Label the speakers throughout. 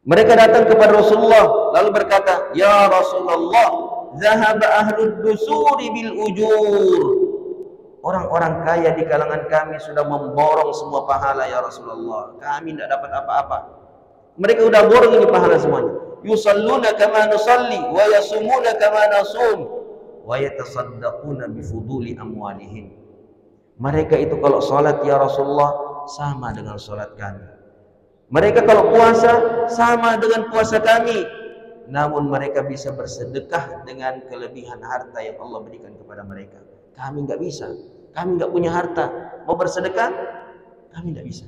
Speaker 1: Mereka datang kepada Rasulullah lalu berkata, "Ya Rasulullah, zahaba ahlud dusuri bil ujur." Orang-orang kaya di kalangan kami sudah memborong semua pahala ya Rasulullah. Kami tidak dapat apa-apa. Mereka sudah borong ini pahala semuanya. Yusalluna kama nusalli wa yasumuna kama nasum wa yatasaddaquna bifuduli amwalihim. Mereka itu kalau salat ya Rasulullah sama dengan salat kami. Mereka kalau puasa sama dengan puasa kami. Namun mereka bisa bersedekah dengan kelebihan harta yang Allah berikan kepada mereka. Kami nggak bisa. Kami nggak punya harta. Mau bersedekah? Kami nggak bisa.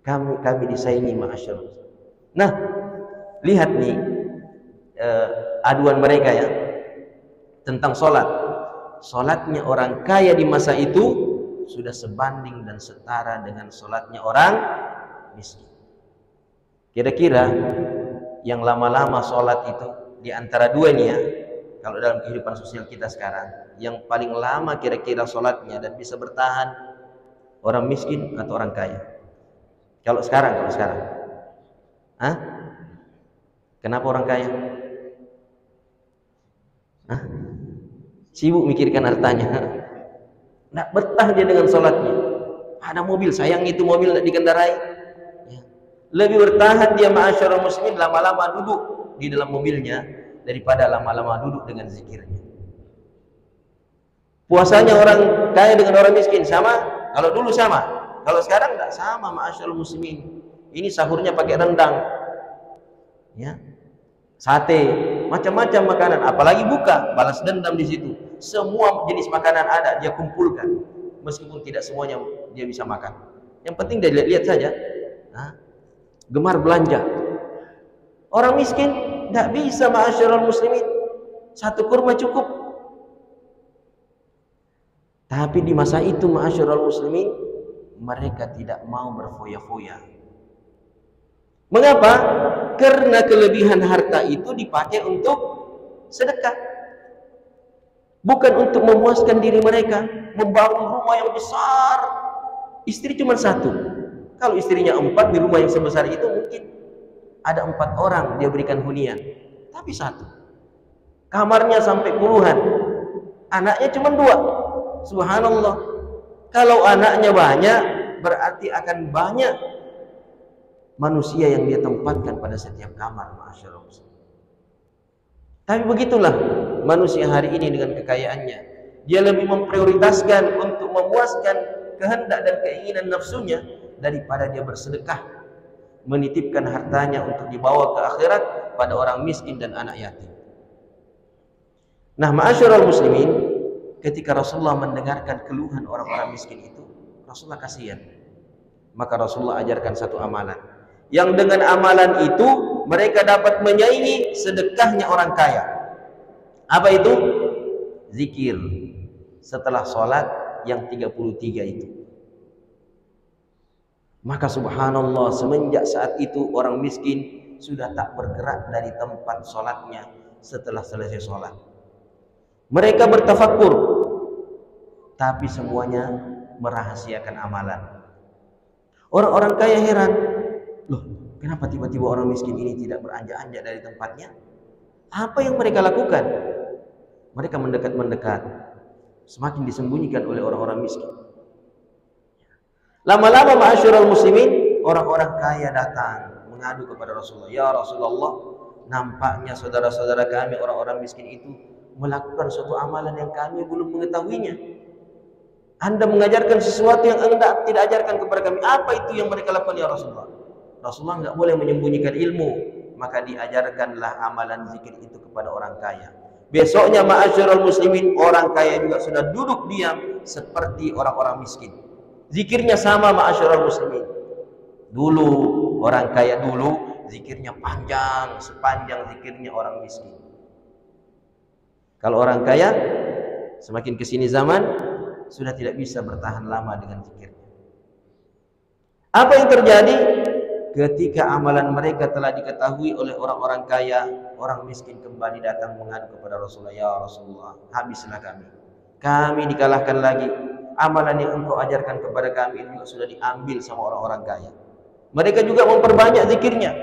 Speaker 1: Kami disaingi ma'asyarul. Nah, lihat nih aduan mereka ya tentang sholat. Sholatnya orang kaya di masa itu sudah sebanding dan setara dengan sholatnya orang miskin. Kira-kira yang lama-lama sholat itu di antara dua nih ya, kalau dalam kehidupan sosial kita sekarang, yang paling lama kira-kira sholatnya dan bisa bertahan orang miskin atau orang kaya? Kalau sekarang, hah? Kenapa orang kaya? Hah? Sibuk mikirkan hartanya, nggak betah dia dengan sholatnya. Ada mobil, sayang itu mobil tidak dikendarai. Lebih bertahan dia ma'asyarul muslimin lama-lama duduk di dalam mobilnya daripada lama-lama duduk dengan zikirnya. Puasanya orang kaya dengan orang miskin sama? Kalau dulu sama, kalau sekarang tidak sama ma'asyarul muslimin. Ini sahurnya pakai rendang, ya, sate, macam-macam makanan, apalagi buka, balas dendam di situ. Semua jenis makanan ada, dia kumpulkan, meskipun tidak semuanya dia bisa makan. Yang penting dia lihat-lihat saja. Gemar belanja. Orang miskin tidak bisa ma'asyarul muslimin. Satu kurma cukup. Tapi di masa itu ma'asyarul muslimin, mereka tidak mau berfoya-foya. Mengapa? Karena kelebihan harta itu dipakai untuk sedekah. Bukan untuk memuaskan diri mereka, membangun rumah yang besar. Istri cuma satu. Kalau istrinya 4 di rumah yang sebesar itu mungkin ada 4 orang dia berikan hunian, tapi satu. Kamarnya sampai puluhan, anaknya cuma 2. Subhanallah. Kalau anaknya banyak, berarti akan banyak manusia yang dia tempatkan pada setiap kamar. Masyaallah. Tapi begitulah manusia hari ini dengan kekayaannya. Dia lebih memprioritaskan untuk memuaskan kehendak dan keinginan nafsunya daripada dia bersedekah, menitipkan hartanya untuk dibawa ke akhirat pada orang miskin dan anak yatim. Nah, ma'asyarul muslimin, ketika Rasulullah mendengarkan keluhan orang-orang miskin itu, Rasulullah kasihan. Maka Rasulullah ajarkan satu amalan, yang dengan amalan itu mereka dapat menyaingi sedekahnya orang kaya. Apa itu? Zikir setelah sholat yang 33 itu. Maka subhanallah, semenjak saat itu orang miskin sudah tak bergerak dari tempat sholatnya setelah selesai sholat. Mereka bertafakur, tapi semuanya merahasiakan amalan. Orang-orang kaya heran, loh, kenapa tiba-tiba orang miskin ini tidak beranjak-anjak dari tempatnya? Apa yang mereka lakukan? Mereka mendekat-mendekat, semakin disembunyikan oleh orang-orang miskin. Lama-lama ma'asyarul muslimin, orang-orang kaya datang mengadu kepada Rasulullah. Ya Rasulullah, nampaknya saudara-saudara kami orang-orang miskin itu melakukan suatu amalan yang kami belum mengetahuinya. Anda mengajarkan sesuatu yang Anda tidak ajarkan kepada kami. Apa itu yang mereka lakukan ya Rasulullah? Rasulullah enggak boleh menyembunyikan ilmu, maka diajarkanlah amalan zikir itu kepada orang kaya. Besoknya ma'asyarul muslimin, orang kaya juga sudah duduk diam seperti orang-orang miskin. Zikirnya sama ma'asyarul muslimin. Dulu orang kaya dulu zikirnya panjang, sepanjang zikirnya orang miskin. Kalau orang kaya semakin kesini zaman sudah tidak bisa bertahan lama dengan zikirnya. Apa yang terjadi? Ketika amalan mereka telah diketahui oleh orang-orang kaya, orang miskin kembali datang mengadu kepada Rasulullah. Ya Rasulullah, habislah kami. Kami dikalahkan lagi. Amalan yang engkau ajarkan kepada kami itu juga sudah diambil sama orang-orang kaya. Mereka juga memperbanyak zikirnya.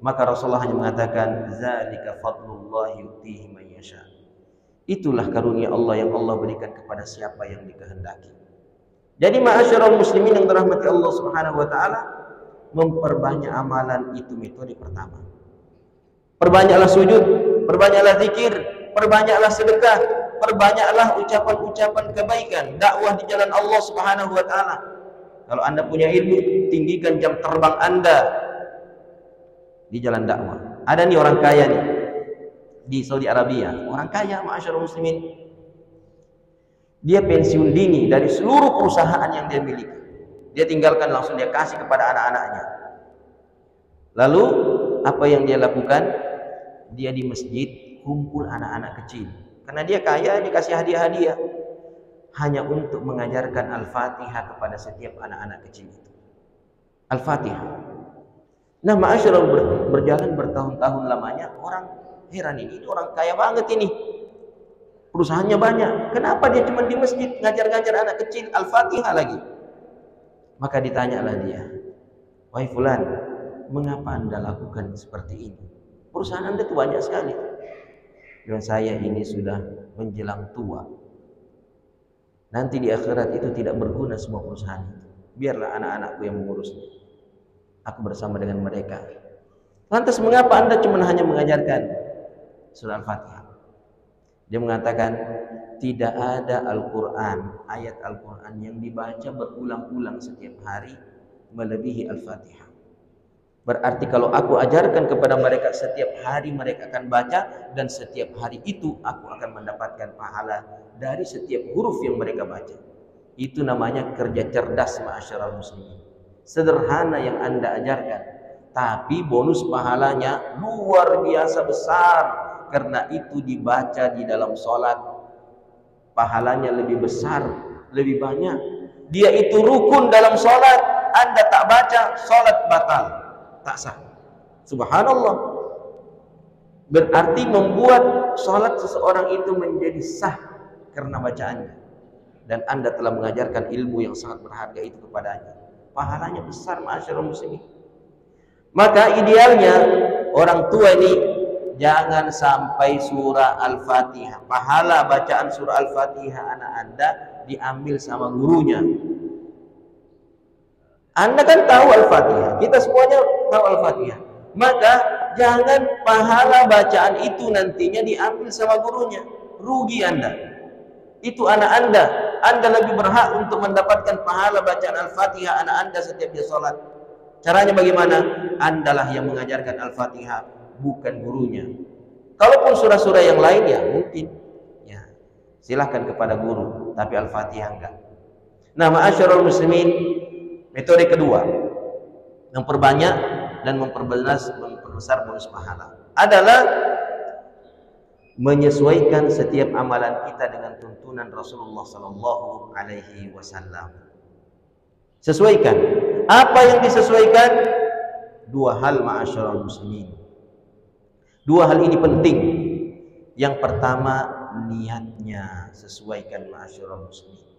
Speaker 1: Maka Rasulullah hanya mengatakan, zalika fadlullah yu'tihi man yasha. Itulah karunia Allah yang Allah berikan kepada siapa yang dikehendaki. Jadi ma'asyiral muslimin yang dirahmati Allah Subhanahu wa taala, memperbanyak amalan itu metode pertama. Perbanyaklah sujud, perbanyaklah zikir, perbanyaklah sedekah, perbanyaklah ucapan-ucapan kebaikan, dakwah di jalan Allah Subhanahu wa taala. Kalau Anda punya ilmu, tinggikan jam terbang Anda di jalan dakwah. Ada nih orang kaya nih di Saudi Arabia, orang kaya ma'asyiral muslimin. Dia pensiun dini dari seluruh perusahaan yang dia miliki. Dia tinggalkan, langsung dia kasih kepada anak-anaknya. Lalu apa yang dia lakukan? Dia di masjid kumpul anak-anak kecil. Karena dia kaya, dia kasih hadiah-hadiah hanya untuk mengajarkan Al-Fatihah kepada setiap anak-anak kecil itu. Al-Fatihah. Nah, ma'asyiral berjalan bertahun-tahun lamanya, orang heran, ini orang kaya banget ini. Perusahaannya banyak. Kenapa dia cuma di masjid ngajar-ngajar anak kecil Al-Fatihah lagi? Maka ditanyalah dia, wahai fulan, mengapa Anda lakukan seperti ini? Perusahaan Anda itu banyak sekali. Dan saya ini sudah menjelang tua. Nanti di akhirat itu tidak berguna semua perusahaan itu. Biarlah anak-anakku yang mengurusnya. Aku bersama dengan mereka. Lantas mengapa Anda cuma hanya mengajarkan surah Al-Fatihah? Dia mengatakan, tidak ada Al-Quran, ayat Al-Quran yang dibaca berulang-ulang setiap hari melebihi Al-Fatihah. Berarti kalau aku ajarkan kepada mereka, setiap hari mereka akan baca, dan setiap hari itu aku akan mendapatkan pahala dari setiap huruf yang mereka baca. Itu namanya kerja cerdas ma'asyiral muslimin. Sederhana yang Anda ajarkan, tapi bonus pahalanya luar biasa besar. Karena itu dibaca di dalam sholat, pahalanya lebih besar, lebih banyak. Dia itu rukun dalam sholat, Anda tak baca, sholat batal, tak sah. Subhanallah. Berarti membuat sholat seseorang itu menjadi sah karena bacaannya. Dan Anda telah mengajarkan ilmu yang sangat berharga itu kepadanya. Pahalanya besar ma'asyiral muslimin. Maka idealnya orang tua ini jangan sampai surah Al-Fatihah, pahala bacaan surah Al-Fatihah anak Anda diambil sama gurunya. Anda kan tahu Al-Fatihah, kita semuanya tahu Al-Fatihah. Maka jangan pahala bacaan itu nantinya diambil sama gurunya. Rugi Anda. Itu anak Anda lebih berhak untuk mendapatkan pahala bacaan Al-Fatihah anak Anda setiap dia sholat. Caranya bagaimana? Andalah yang mengajarkan Al-Fatihah, bukan gurunya. Kalaupun surah-surah yang lain ya mungkin ya silahkan kepada guru, tapi Al-Fatihah enggak. Nah, ma'asyiral muslimin, metode kedua memperbanyak dan memperbesar bonus pahala adalah menyesuaikan setiap amalan kita dengan tuntunan Rasulullah sallallahu alaihi wasallam. Sesuaikan. Apa yang disesuaikan? Dua hal ma'asyiral muslimin. Dua hal ini penting. Yang pertama, niatnya sesuaikan ma'asyiral muslimin.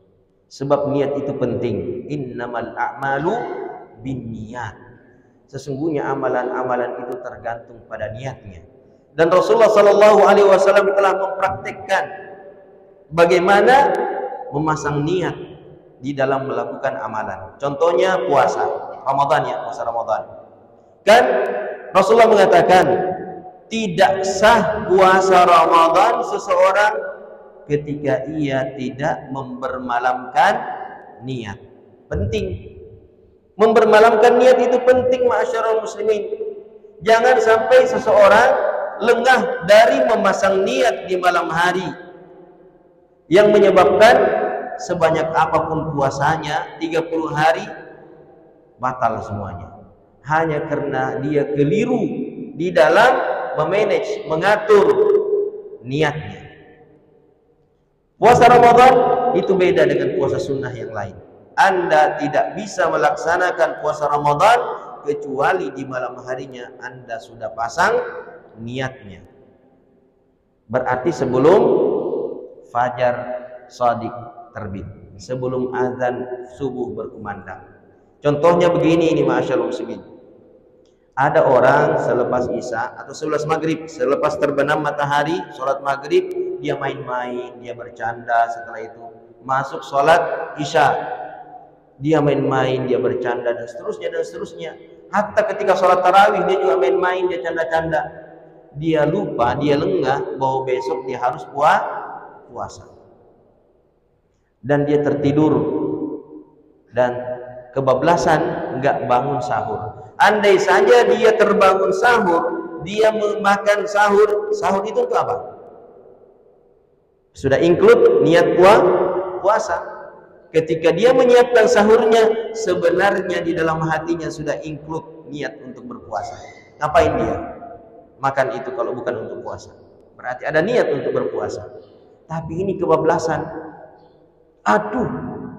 Speaker 1: Sebab niat itu penting. Innamal a'malu binniyat. Sesungguhnya amalan-amalan itu tergantung pada niatnya. Dan Rasulullah sallallahu alaihi wasallam telah mempraktikkan bagaimana memasang niat di dalam melakukan amalan. Contohnya puasa Ramadan ya, puasa Ramadan. Kan Rasulullah mengatakan, tidak sah puasa Ramadan seseorang ketika ia tidak mempermalamkan niat. Penting. Mempermalamkan niat itu penting ma'asyiral muslimin. Jangan sampai seseorang lengah dari memasang niat di malam hari yang menyebabkan sebanyak apapun puasanya 30 hari batal semuanya. Hanya karena dia keliru di dalam memanage, mengatur niatnya. Puasa Ramadan itu beda dengan puasa sunnah yang lain. Anda tidak bisa melaksanakan puasa Ramadan kecuali di malam harinya Anda sudah pasang niatnya. Berarti sebelum fajar shadiq terbit, sebelum azan subuh berkumandang. Contohnya begini ini ma'asyiral muslimin. Ada orang selepas Isya atau selepas maghrib, selepas terbenam matahari, sholat maghrib, dia main-main, dia bercanda. Setelah itu masuk sholat Isya, dia main-main, dia bercanda, dan seterusnya dan seterusnya. Hatta ketika sholat tarawih dia juga main-main, dia canda-canda. Dia lupa, dia lengah bahwa besok dia harus puasa. Dan dia tertidur dan kebablasan, nggak bangun sahur. Andai saja dia terbangun sahur, dia memakan sahur. Sahur itu untuk apa? Sudah include niat puasa. Ketika dia menyiapkan sahurnya, sebenarnya di dalam hatinya sudah include niat untuk berpuasa. Ngapain dia makan itu kalau bukan untuk puasa? Berarti ada niat untuk berpuasa. Tapi ini kebablasan. Aduh,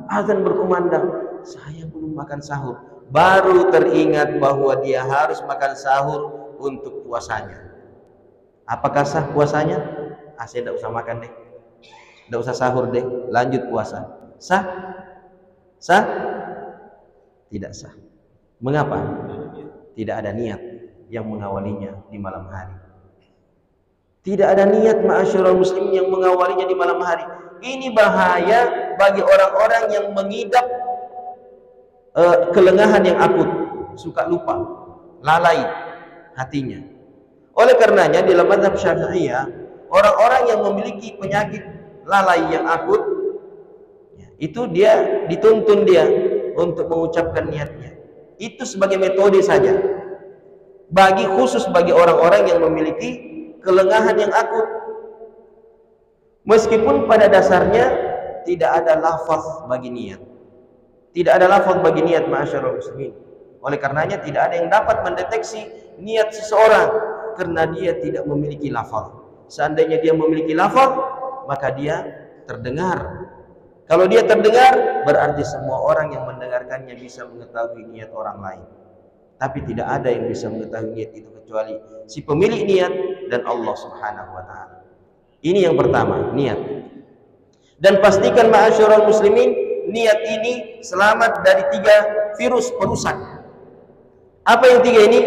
Speaker 1: azan berkumandang, saya belum makan sahur. Baru teringat bahwa dia harus makan sahur untuk puasanya. Apakah sah puasanya? Saya tidak usah makan deh, tidak usah sahur deh, lanjut puasa. Sah? Sah? Tidak sah. Mengapa? Tidak ada niat yang mengawalinya di malam hari. Tidak ada niat ma'asyiral muslimin yang mengawalinya di malam hari. Ini bahaya bagi orang-orang yang mengidap kelengahan yang akut, suka lupa, lalai hatinya. Oleh karenanya di dalam mazhab Syafi'iyah, orang-orang yang memiliki penyakit lalai yang akut, itu dia dituntun dia untuk mengucapkan niatnya. Itu sebagai metode saja. Khusus bagi orang-orang yang memiliki kelengahan yang akut. Meskipun pada dasarnya tidak ada lafaz bagi niat. Tidak ada lafaz bagi niat ma'asyiral muslimin. Oleh karenanya tidak ada yang dapat mendeteksi niat seseorang karena dia tidak memiliki lafaz. Seandainya dia memiliki lafaz, maka dia terdengar. Kalau dia terdengar, berarti semua orang yang mendengarkannya bisa mengetahui niat orang lain. Tapi tidak ada yang bisa mengetahui niat itu kecuali si pemilik niat dan Allah Subhanahu wa taala. Ini yang pertama, niat. Dan pastikan ma'asyiral muslimin, niat ini selamat dari 3 virus perusak. Apa yang 3 ini?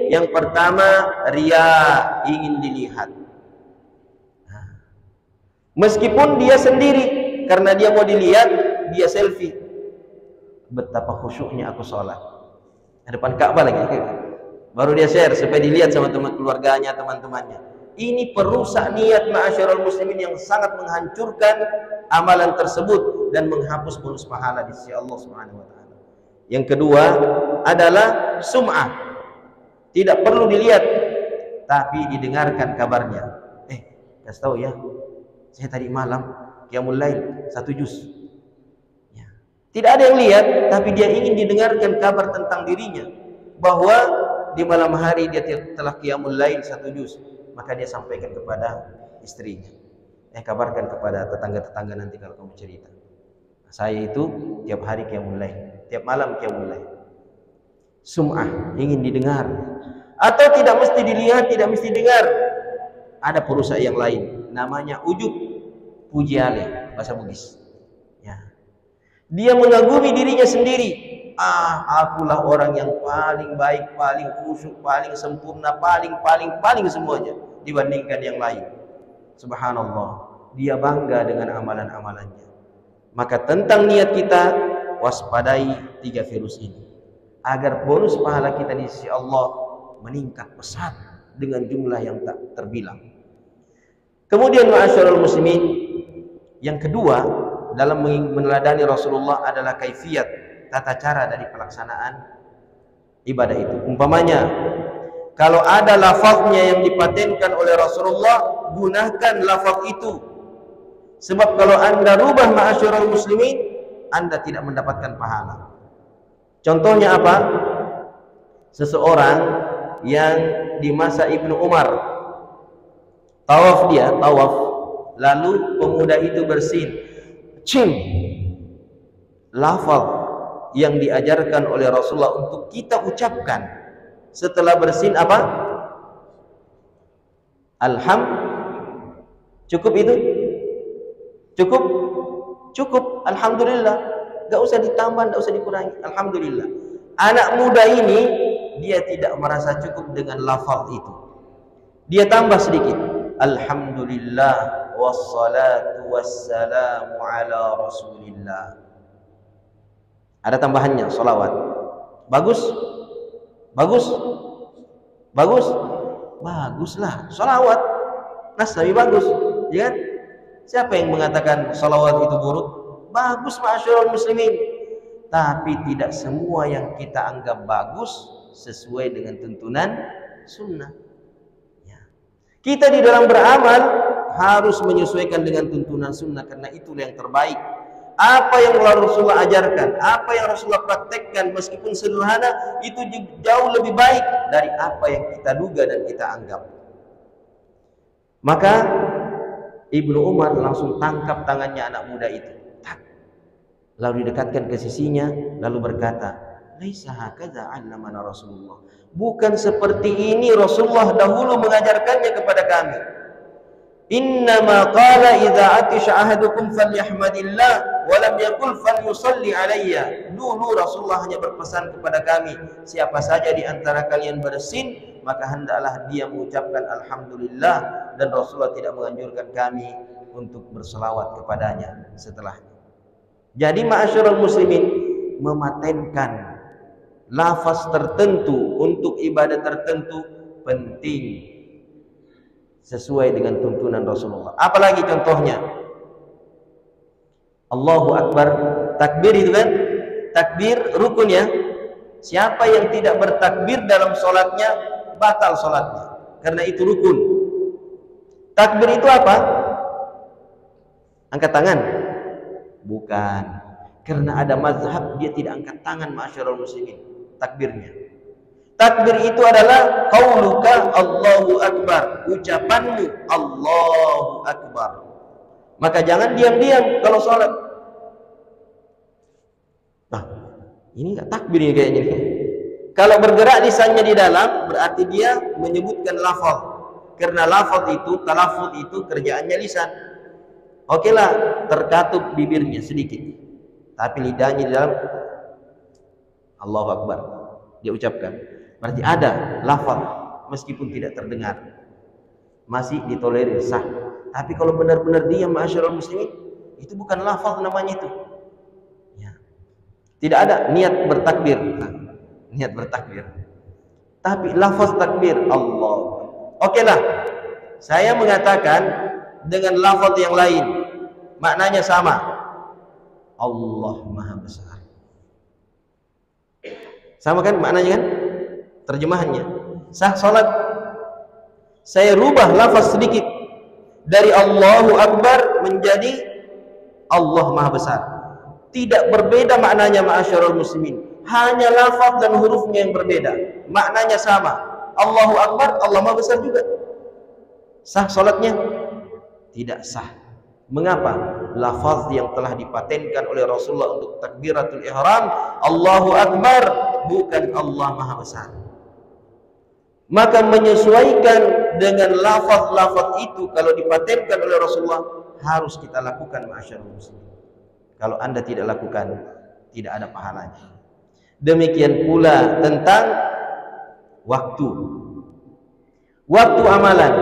Speaker 1: Yang pertama, riya, ingin dilihat. Meskipun dia sendiri, karena dia mau dilihat, dia selfie. Betapa khusyuknya aku sholat di depan Ka'bah lagi. Baru dia share supaya dilihat sama teman keluarganya, teman-temannya. Ini perusak niat ma'asyiral muslimin yang sangat menghancurkan amalan tersebut dan menghapus bonus pahala di sisi Allah Subhanahu wa taala. Yang kedua adalah sum'ah. Tidak perlu dilihat tapi didengarkan kabarnya. Kasih tahu ya, saya tadi malam qiyamul lail 1 juz. Ya. Tidak ada yang lihat tapi dia ingin didengarkan kabar tentang dirinya bahwa di malam hari dia telah qiyamul lail 1 juz. Maka dia sampaikan kepada istrinya, kabarkan kepada tetangga-tetangga nanti kalau kamu cerita, saya itu tiap hari qiyamul lail, tiap malam qiyamul lail. Sum'ah, ingin didengar. Atau tidak mesti dilihat, tidak mesti dengar. Ada perusak yang lain, namanya ujub, pujiale, bahasa Bugis. Ya. Dia mengagumi dirinya sendiri. Akulah orang yang paling baik, paling khusyuk, paling sempurna, paling semuanya dibandingkan yang lain. Subhanallah, dia bangga dengan amalan-amalannya. Maka tentang niat kita, waspadai 3 virus ini agar bonus pahala kita di sisi Allah meningkat pesat dengan jumlah yang tak terbilang. Kemudian ma'asyiral muslimin, yang kedua dalam meneladani Rasulullah adalah kaifiyat, tata cara dari pelaksanaan ibadah itu. Umpamanya, kalau ada lafaznya yang dipatenkan oleh Rasulullah, gunakan lafaz itu. Sebab kalau Anda rubah ma'asyiral muslimin, Anda tidak mendapatkan pahala. Contohnya apa? Seseorang yang di masa Ibnu Umar tawaf, lalu pemuda itu bersin, lafaz yang diajarkan oleh Rasulullah untuk kita ucapkan setelah bersin apa? Cukup itu? Cukup. Alhamdulillah. Gak usah ditambah, gak usah dikurangi. Alhamdulillah. Anak muda ini dia tidak merasa cukup dengan lafaz itu. Dia tambah sedikit. Alhamdulillah wassalatu wassalamu ala Rasulillah. Ada tambahannya, salawat. Bagus? Bagus? Bagus? Baguslah, salawat. Nas Nabi bagus, ya kan? Siapa yang mengatakan salawat itu buruk? Bagus, ma'asyiral muslimin. Tapi tidak semua yang kita anggap bagus sesuai dengan tuntunan sunnah. Ya. Kita di dalam beramal harus menyesuaikan dengan tuntunan sunnah, karena itulah yang terbaik. Apa yang Rasulullah ajarkan, apa yang Rasulullah praktekkan, meskipun sederhana, itu jauh lebih baik dari apa yang kita duga dan kita anggap. Maka Ibnu Umar langsung tangkap tangannya anak muda itu, lalu didekatkan ke sisinya, lalu berkata, "Laisa hakadza 'allamana Rasulullah." Bukan seperti ini Rasulullah dahulu mengajarkannya kepada kami. Innama qala idza atisha ahadukum falyahmadillah wa lam yaqul falyusalli alayya. Dulu Rasulullah hanya berpesan kepada kami, siapa saja di antara kalian bersin, maka hendaklah dia mengucapkan alhamdulillah, dan Rasulullah tidak menganjurkan kami untuk berselawat kepadanya setelahnya. Jadi ma'asyiral muslimin, mematenkan lafaz tertentu untuk ibadah tertentu penting sesuai dengan tuntunan Rasulullah. Apalagi contohnya? Allahu Akbar, takbir itu kan? Takbir rukun ya. Siapa yang tidak bertakbir dalam sholatnya, batal sholatnya, karena itu rukun. Takbir itu apa? Angkat tangan? Bukan. Karena ada mazhab dia tidak angkat tangan, ma'asyiral muslimin, takbirnya. Takbir itu adalah qauluka Allahu Akbar, ucapanmu Allahu Akbar. Maka jangan diam-diam kalau sholat. Nah, ini enggak takbir kayaknya. Kalau bergerak lisannya di dalam, berarti dia menyebutkan lafaz. Karena lafaz itu, talaffuz itu kerjaannya lisan. Oke lah, terkatup bibirnya sedikit, tapi lidahnya di dalam Allahu Akbar dia ucapkan. Berarti ada lafaz meskipun tidak terdengar, masih ditolerir, sah. Tapi kalau benar-benar diam, ma'asyiral muslimin, itu bukan lafaz namanya itu. Ya. Tidak ada niat bertakbir, niat bertakbir, tapi lafaz takbir Allah. Oke lah, saya mengatakan dengan lafaz yang lain, maknanya sama. Allah Maha Besar. Sama kan maknanya kan? Terjemahannya. Sah salat. Saya rubah lafaz sedikit dari Allahu Akbar menjadi Allah Maha Besar. Tidak berbeda maknanya, ma'asyiral muslimin. Hanya lafaz dan hurufnya yang berbeda. Maknanya sama. Allahu Akbar, Allah Maha Besar juga. Sah salatnya? Tidak sah. Mengapa? Lafaz yang telah dipatenkan oleh Rasulullah untuk takbiratul ihram, Allahu Akbar, bukan Allah Maha Besar. Maka menyesuaikan dengan lafaz-lafaz itu kalau dipatenkan oleh Rasulullah harus kita lakukan, ma'asyiral muslimin. Kalau Anda tidak lakukan, tidak ada pahalanya. Demikian pula tentang waktu. Waktu amalan.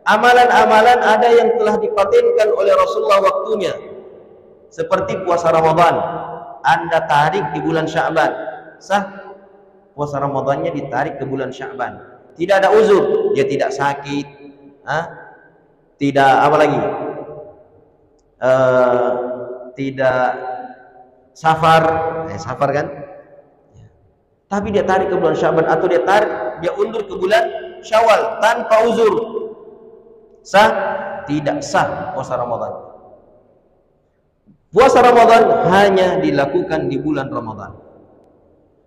Speaker 1: Amalan-amalan ada yang telah dipatenkan oleh Rasulullah waktunya, seperti puasa Ramadan. Anda tarik di bulan Sya'ban, sah. Puasa Ramadannya ditarik ke bulan Sya'ban, tidak ada uzur, dia tidak sakit, tidak apa lagi, tidak safar, safar kan, tapi dia tarik ke bulan Sya'ban, atau dia undur ke bulan Syawal tanpa uzur, sah? Tidak sah puasa Ramadan. Puasa Ramadan hanya dilakukan di bulan Ramadan.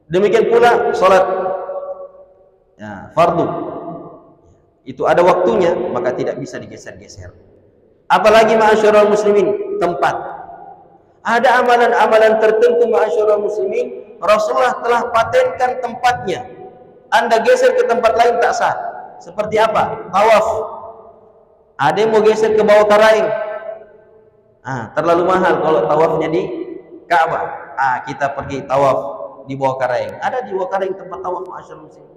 Speaker 1: Demikian pula salat ya, fardu. Itu ada waktunya, maka tidak bisa digeser-geser. Apalagi ma'asyiral muslimin, tempat. Ada amalan-amalan tertentu, ma'asyiral muslimin, Rasulullah telah patenkan tempatnya. Anda geser ke tempat lain tak sah. Seperti apa? Tawaf. Ada yang mau geser ke bawah Karaing, terlalu mahal kalau tawafnya di Ka'bah. Kita pergi tawaf di bawah kareng. Ada di bawah kareng tempat tawaf, masyaallah muslim.